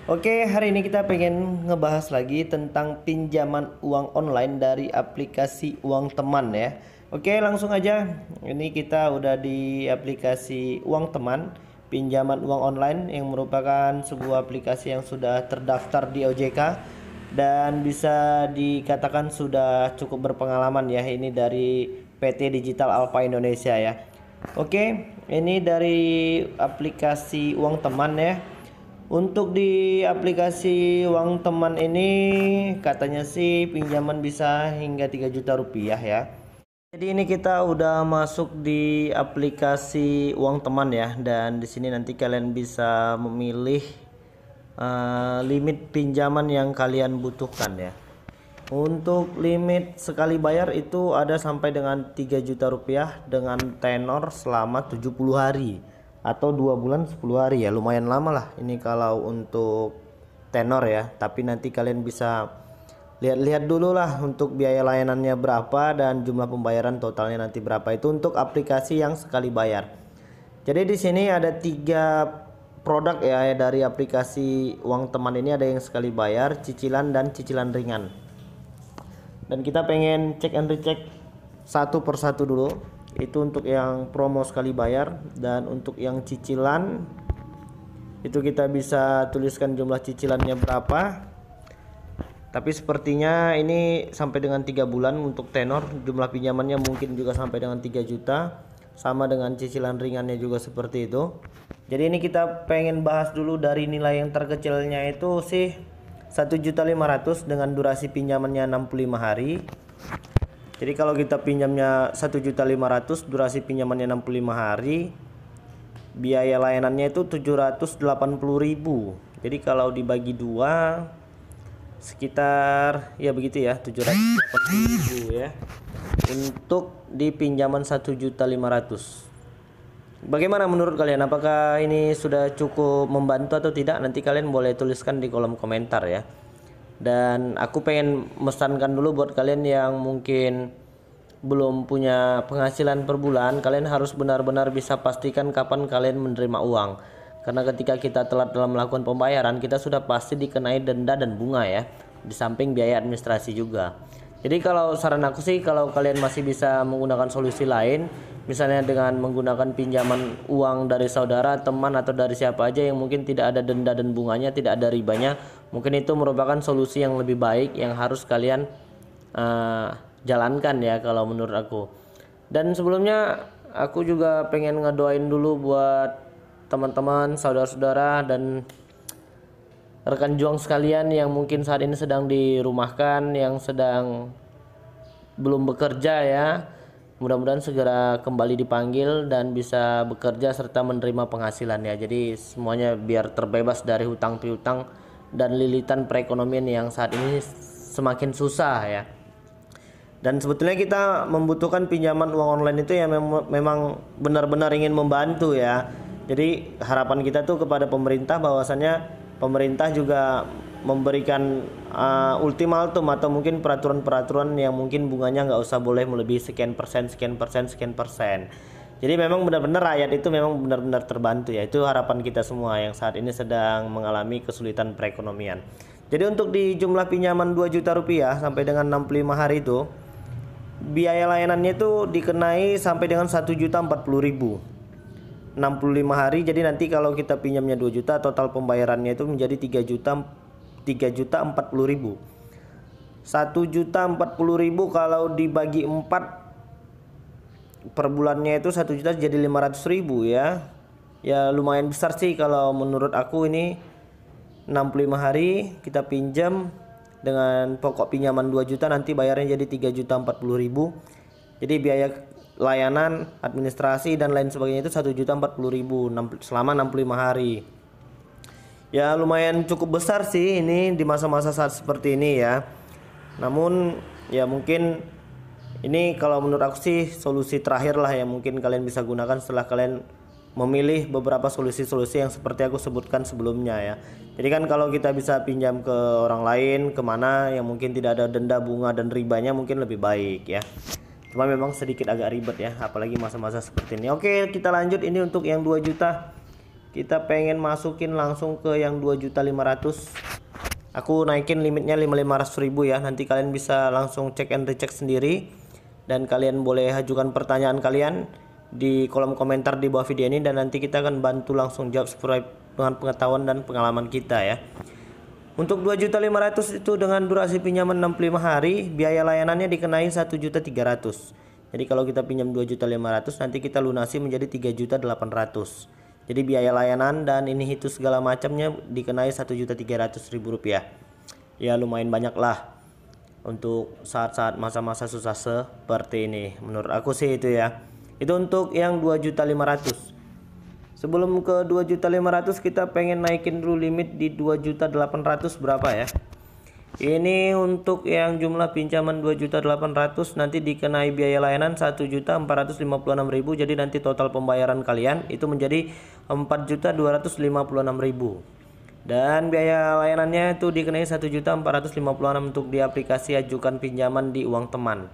Oke, hari ini kita pengen ngebahas lagi tentang pinjaman uang online dari aplikasi Uang Teman ya. Oke, langsung aja. Ini kita udah di aplikasi Uang Teman, pinjaman uang online yang merupakan sebuah aplikasi yang sudah terdaftar di OJK dan bisa dikatakan sudah cukup berpengalaman ya. Ini dari PT Digital Alpha Indonesia ya. Oke, ini dari aplikasi Uang Teman ya. Untuk di aplikasi Uang Teman ini katanya sih pinjaman bisa hingga 3 juta rupiah ya. Jadi ini kita udah masuk di aplikasi Uang Teman ya, dan di sini nanti kalian bisa memilih limit pinjaman yang kalian butuhkan ya. Untuk limit sekali bayar itu ada sampai dengan 3 juta rupiah dengan tenor selama 70 hari atau 2 bulan 10 hari ya. Lumayan lama lah ini kalau untuk tenor ya. Tapi nanti kalian bisa lihat-lihat dulu lah untuk biaya layanannya berapa dan jumlah pembayaran totalnya nanti berapa. Itu untuk aplikasi yang sekali bayar. Jadi di sini ada 3 produk ya dari aplikasi Uang Teman ini, ada yang sekali bayar, cicilan dan cicilan ringan. Dan kita pengen cek and recheck satu persatu dulu. Itu untuk yang promo sekali bayar, dan untuk yang cicilan itu kita bisa tuliskan jumlah cicilannya berapa. Tapi sepertinya ini sampai dengan 3 bulan untuk tenor, jumlah pinjamannya mungkin juga sampai dengan 3 juta, sama dengan cicilan ringannya juga seperti itu. Jadi ini kita pengen bahas dulu dari nilai yang terkecilnya itu sih 1.500.000 dengan durasi pinjamannya 65 hari. Jadi kalau kita pinjamnya 1.500.000, durasi pinjamannya 65 hari, biaya layanannya itu 780.000. Jadi kalau dibagi 2 sekitar ya begitu ya, 780.000 ya. Untuk di pinjaman 1.500.000. Bagaimana menurut kalian? Apakah ini sudah cukup membantu atau tidak? Nanti kalian boleh tuliskan di kolom komentar ya. Dan aku pengen mesankan dulu buat kalian yang mungkin belum punya penghasilan per bulan, kalian harus benar-benar bisa pastikan kapan kalian menerima uang. Karena ketika kita telat dalam melakukan pembayaran, kita sudah pasti dikenai denda dan bunga ya. Di samping biaya administrasi juga. Jadi kalau saran aku sih, kalau kalian masih bisa menggunakan solusi lain, misalnya dengan menggunakan pinjaman uang dari saudara, teman, atau dari siapa aja yang mungkin tidak ada denda dan bunganya, tidak ada ribanya, mungkin itu merupakan solusi yang lebih baik yang harus kalian jalankan ya kalau menurut aku. Dan sebelumnya aku juga pengen ngedoain dulu buat teman-teman, saudara-saudara, dan rekan juang sekalian yang mungkin saat ini sedang dirumahkan, yang sedang belum bekerja ya. Mudah-mudahan segera kembali dipanggil dan bisa bekerja serta menerima penghasilan ya. Jadi semuanya biar terbebas dari hutang piutang dan lilitan perekonomian yang saat ini semakin susah ya. Dan sebetulnya kita membutuhkan pinjaman uang online itu ya, memang benar-benar ingin membantu ya. Jadi harapan kita tuh kepada pemerintah, bahwasannya pemerintah juga memberikan ultimatum atau mungkin peraturan-peraturan yang mungkin bunganya nggak usah boleh melebihi sekian persen, sekian persen, sekian persen. Jadi memang benar-benar rakyat itu memang benar-benar terbantu ya. Itu harapan kita semua yang saat ini sedang mengalami kesulitan perekonomian. Jadi untuk di jumlah pinjaman 2 juta rupiah sampai dengan 65 hari itu, biaya layanannya itu dikenai sampai dengan 1.040.000. 65 hari, jadi nanti kalau kita pinjamnya 2 juta, total pembayarannya itu menjadi 3.040.000. 1.040.000 kalau dibagi 4 per bulannya itu 1 juta jadi 500.000 ya. Ya lumayan besar sih kalau menurut aku. Ini 65 hari kita pinjam dengan pokok pinjaman 2 juta, nanti bayarnya jadi 3.040.000. Jadi biaya layanan, administrasi dan lain sebagainya itu 1.040.000 selama 65 hari. Ya lumayan cukup besar sih ini di masa-masa saat seperti ini ya. Namun ya mungkin ini kalau menurut aku sih solusi terakhir lah yang mungkin kalian bisa gunakan setelah kalian memilih beberapa solusi-solusi yang seperti aku sebutkan sebelumnya ya. Jadi kan kalau kita bisa pinjam ke orang lain, kemana yang mungkin tidak ada denda, bunga, dan ribanya, mungkin lebih baik ya. Cuma memang sedikit agak ribet ya, apalagi masa-masa seperti ini. Oke, kita lanjut. Ini untuk yang 2 juta. kita pengen masukin langsung ke yang 2.500.000. Aku naikin limitnya 500.000 ya. Nanti kalian bisa langsung cek and recheck sendiri, dan kalian boleh ajukan pertanyaan kalian di kolom komentar di bawah video ini, dan nanti kita akan bantu langsung jawab sesuai dengan pengetahuan dan pengalaman kita ya. Untuk 2.500.000 itu dengan durasi pinjaman 65 hari, biaya layanannya dikenai 1.300.000. Jadi kalau kita pinjam 2.500.000, nanti kita lunasi menjadi 3.800.000. Jadi biaya layanan dan ini itu segala macamnya dikenai 1.300.000 rupiah. Ya lumayan banyak lah untuk saat-saat masa-masa susah seperti ini. Menurut aku sih itu ya. Itu untuk yang 2.500.000. Sebelum ke 2.500.000 kita pengen naikin dulu limit di 2.800.000 berapa ya. Ini untuk yang jumlah pinjaman 2.800.000 nanti dikenai biaya layanan 1.456.000. Jadi nanti total pembayaran kalian itu menjadi 4.256.000. Dan biaya layanannya itu dikenai 1.456.000 untuk di aplikasi ajukan pinjaman di uang teman.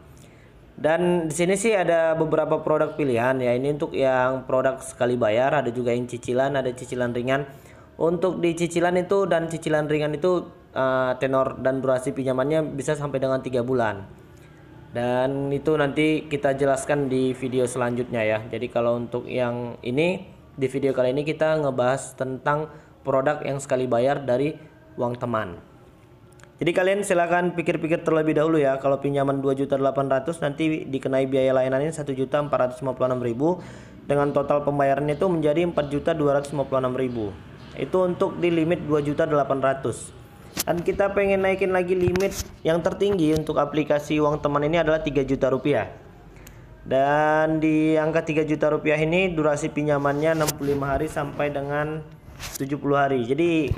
Dan di sini sih ada beberapa produk pilihan ya. Ini untuk yang produk sekali bayar, ada juga yang cicilan, ada cicilan ringan. Untuk di cicilan itu dan cicilan ringan itu tenor dan durasi pinjamannya bisa sampai dengan 3 bulan. Dan itu nanti kita jelaskan di video selanjutnya ya. Jadi kalau untuk yang ini, di video kali ini kita ngebahas tentang produk yang sekali bayar dari uang teman. Jadi kalian silahkan pikir-pikir terlebih dahulu ya. Kalau pinjaman 2.800.000 nanti dikenai biaya layanannya 1.456.000 dengan total pembayarannya itu menjadi 4.256.000. Itu untuk di limit 2.800.000. Dan kita pengen naikin lagi limit yang tertinggi untuk aplikasi uang teman ini adalah 3 juta rupiah. Dan di angka 3 juta rupiah ini durasi pinjamannya 65 hari sampai dengan 70 hari. Jadi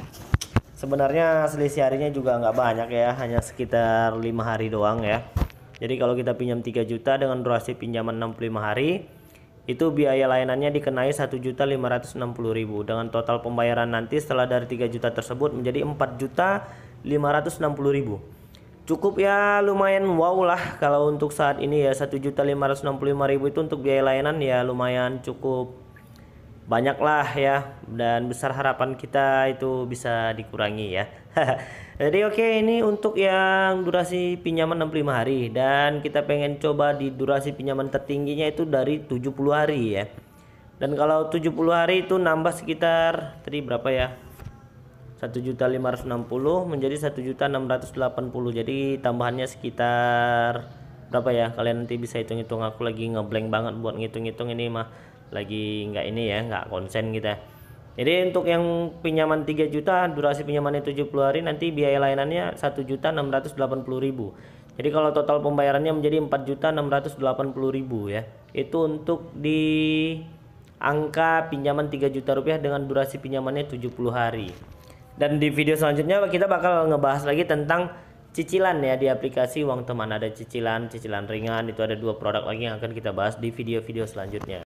sebenarnya selisih harinya juga nggak banyak ya, hanya sekitar 5 hari doang ya. Jadi kalau kita pinjam 3 juta dengan durasi pinjaman 65 hari, itu biaya layanannya dikenai 1.560.000 dengan total pembayaran nanti setelah dari 3 juta tersebut menjadi 4.560.000. Cukup ya, lumayan wow lah kalau untuk saat ini ya. 1.565.000 itu untuk biaya layanan ya lumayan cukup banyak lah ya, dan besar harapan kita itu bisa dikurangi ya. Jadi oke, ini untuk yang durasi pinjaman 65 hari, dan kita pengen coba di durasi pinjaman tertingginya itu dari 70 hari ya. Dan kalau 70 hari itu nambah sekitar tadi berapa ya, 1.560 menjadi 1.680. Jadi tambahannya sekitar berapa ya, kalian nanti bisa hitung-hitung. Aku lagi ngeblank banget buat ngitung-ngitung, ini mah lagi nggak ini ya, nggak konsen kita. Jadi untuk yang pinjaman 3 juta durasi pinjamannya 70 hari nanti biaya layanannya 1.680.000. Jadi kalau total pembayarannya menjadi 4.680.000 ya. Itu untuk di angka pinjaman 3 juta rupiah dengan durasi pinjamannya 70 hari. Dan di video selanjutnya kita bakal ngebahas lagi tentang cicilan ya di aplikasi uang teman. Ada cicilan ringan, itu ada 2 produk lagi yang akan kita bahas di video-video selanjutnya.